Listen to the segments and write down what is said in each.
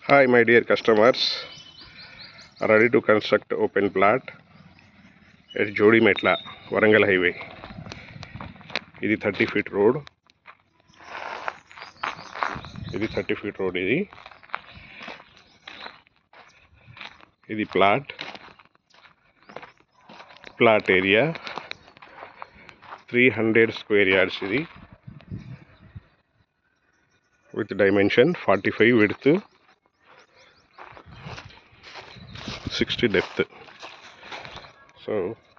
Hi my dear customers, ready to construct open plot at Jodimetla, Warangal Highway. This is 30 feet road. This is 30 feet road. This is plot area 300 square yards with dimension 45 width, 60 depth. So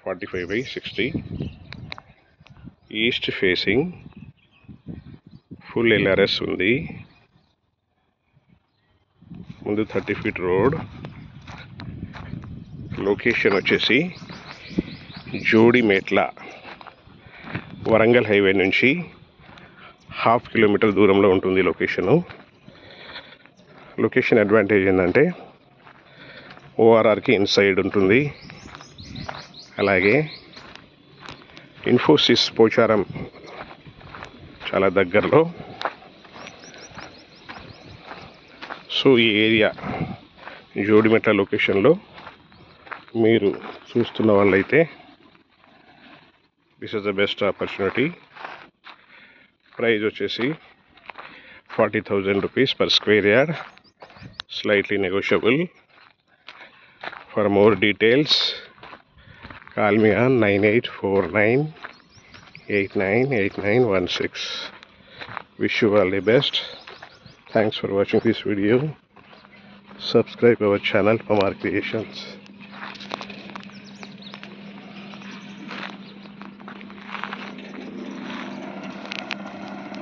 45 by 60. East facing, full LRS undi. Mundu 30 feet road. Location వచ్చేసి Jodimetla Warangal highway నుంచి 1/2 kilometre దూరంలో ఉంటుంది location advantage ఏంటంటే ఓఆర్ఆర్కి inside ఉంటుంది. అలాగే ఇన్ఫోసిస్ పోచారం చాలా దగ్గరలో. So ఈ ఏరియా జోడిమెట్ల లొకేషన్లో మీరు చూస్తున్న వాళ్ళైతే this is the best opportunity. Price వచ్చేసి 40,000 rupees per square yard, slightly negotiable. For more details, call me on 9849898916. Wish you all the best. Thanks for watching this video. Subscribe our channel for more creations.